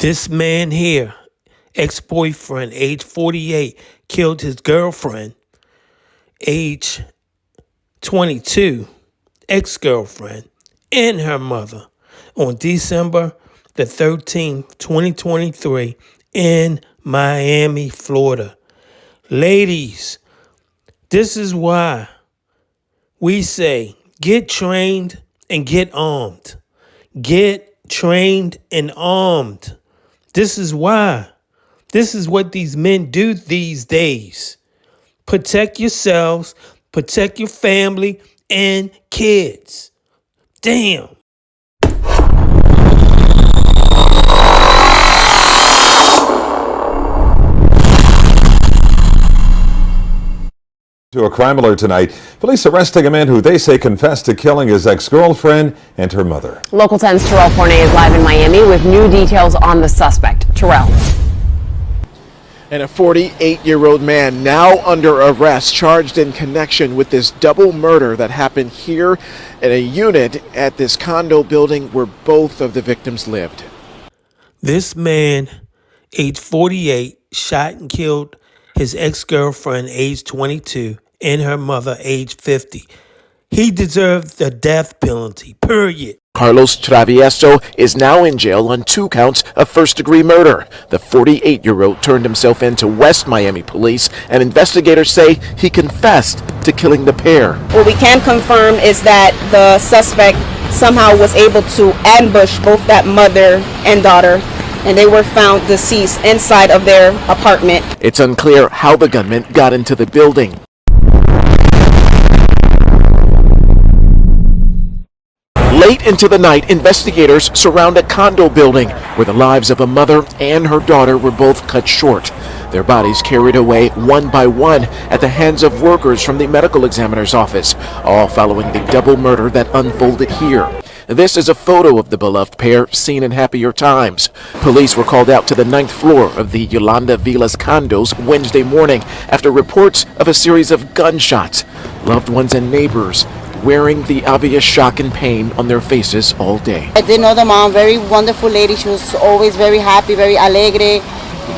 This man here, ex-boyfriend, age 48, killed his girlfriend, age 22, ex-girlfriend, and her mother on December the 13th, 2023 in Miami, Florida. Ladies, this is why we say get trained and get armed. Get trained and armed. This is why. This is what these men do these days. Protect yourselves, protect your family and kids. Damn. To a crime alert tonight. Police arresting a man who they say confessed to killing his ex-girlfriend and her mother. Local 10's Terrell Forney is live in Miami with new details on the suspect. Terrell. And a 48-year-old man now under arrest, charged in connection with this double murder that happened here in a unit at this condo building where both of the victims lived. This man, age 48, shot and killed his ex-girlfriend, age 22, and her mother, age 50. He deserved the death penalty, period. Carlos Travieso is now in jail on 2 counts of first-degree murder. The 48-year-old turned himself in to West Miami police, and investigators say he confessed to killing the pair. What we can confirm is that the suspect somehow was able to ambush both that mother and daughter, and they were found deceased inside of their apartment. It's unclear how the gunman got into the building. Late into the night, investigators surround a condo building where the lives of a mother and her daughter were both cut short. Their bodies carried away one by one at the hands of workers from the medical examiner's office, all following the double murder that unfolded here. This is a photo of the beloved pair seen in happier times. Police were called out to the 9th floor of the Yolanda Villas condos Wednesday morning after reports of a series of gunshots. Loved ones and neighbors wearing the obvious shock and pain on their faces all day. I did know the mom, very wonderful lady. She was always very happy, very alegre,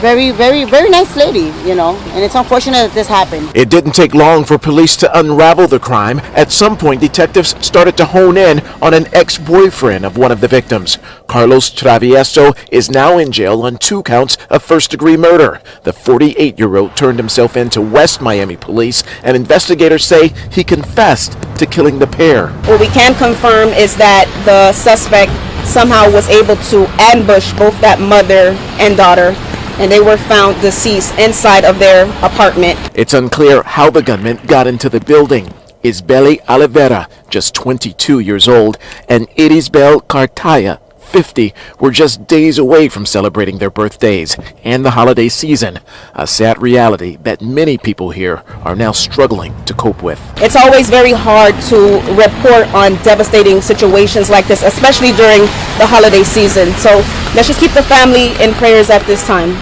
very nice lady, you know, and it's unfortunate that this happened. It didn't take long for police to unravel the crime. At some point, detectives started to hone in on an ex-boyfriend of one of the victims. Carlos Travieso is now in jail on 2 counts of first-degree murder. The 48-year-old turned himself in to West Miami police, and investigators say he confessed to killing the pair. What we can confirm is that the suspect somehow was able to ambush both that mother and daughter, and they were found deceased inside of their apartment. It's unclear how the gunman got into the building. Isbelsy Olivera, just 22 years old, and Isbelsy Cartalla, 50, were just days away from celebrating their birthdays and the holiday season, a sad reality that many people here are now struggling to cope with. It's always very hard to report on devastating situations like this, especially during the holiday season. So let's just keep the family in prayers at this time.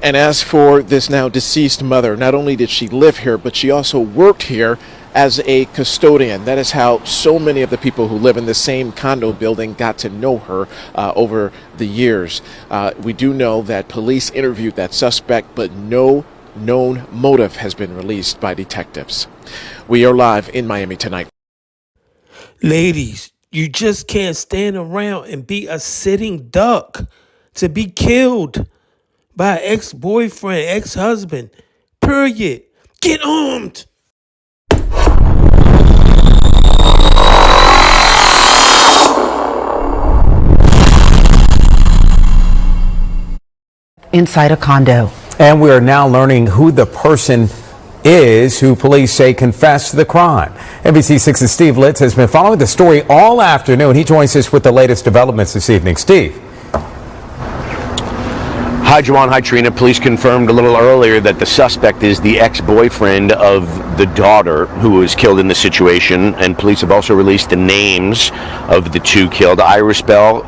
And as for this now deceased mother, not only did she live here, but she also worked here as a custodian. That is how so many of the people who live in the same condo building got to know her over the years. We do know that police interviewed that suspect, but no known motive has been released by detectives. We are live in Miami tonight. Ladies, you just can't stand around and be a sitting duck to be killed by an ex-boyfriend, ex-husband, period. Get armed. Inside a condo. And we are now learning who the person is who police say confessed to the crime. NBC6's Steve Litz has been following the story all afternoon. He joins us with the latest developments this evening. Steve. Hi, Juwan. Hi, Trina. Police confirmed a little earlier that the suspect is the ex-boyfriend of the daughter who was killed in the situation, and police have also released the names of the 2 killed. Isbelsy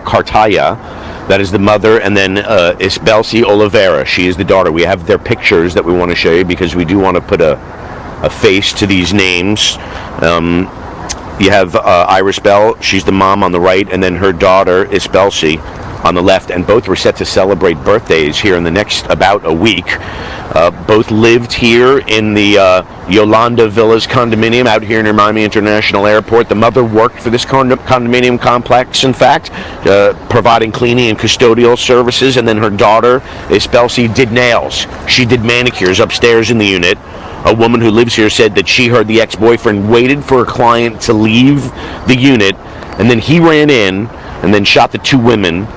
Cartalla, that is the mother, and then Isbelsy Olivera, she is the daughter. We have their pictures that we want to show you because we do want to put a face to these names. You have Iris Bell, she's the mom on the right, and then her daughter, Isbelsy, on the left, and both were set to celebrate birthdays here in the next about a week. Both lived here in the Yolanda Villas condominium out here near Miami International Airport. The mother worked for this condominium complex, in fact, providing cleaning and custodial services, and then her daughter, Isbelsy, did nails. She did manicures upstairs in the unit. A woman who lives here said that she heard the ex-boyfriend waited for a client to leave the unit, and then he ran in and then shot the two women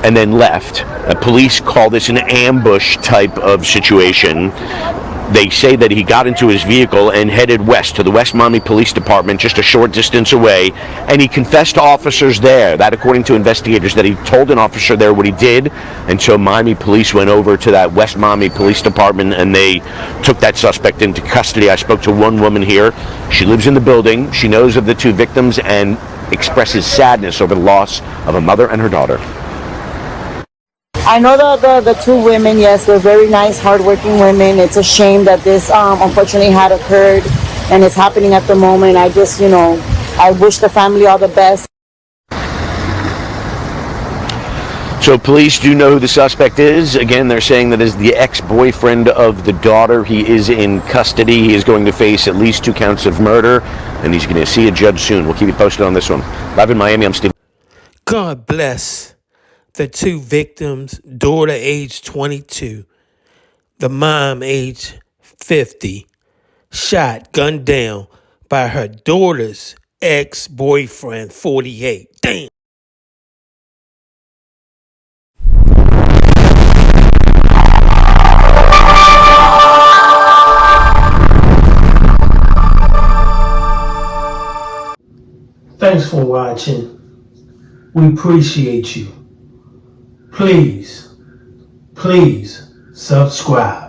and then left. Police call this an ambush type of situation. They say that he got into his vehicle and headed west to the West Miami Police Department, just a short distance away, and he confessed to officers there. That, according to investigators, that he told an officer there what he did, and so Miami police went over to that West Miami Police Department and they took that suspect into custody. I spoke to one woman here. She lives in the building. She knows of the two victims and expresses sadness over the loss of a mother and her daughter. I know the two women, yes, they're very nice, hardworking women. It's a shame that this unfortunately had occurred and it's happening at the moment. I just, I wish the family all the best. So police do know who the suspect is. Again, they're saying that is the ex-boyfriend of the daughter. He is in custody. He is going to face at least 2 counts of murder, and he's going to see a judge soon. We'll keep you posted on this one. Live in Miami, I'm Steve. God bless the two victims, daughter age 22, the mom age 50, shot, gunned down by her daughter's ex-boyfriend, 48. Damn. Thanks for watching. We appreciate you. Please subscribe.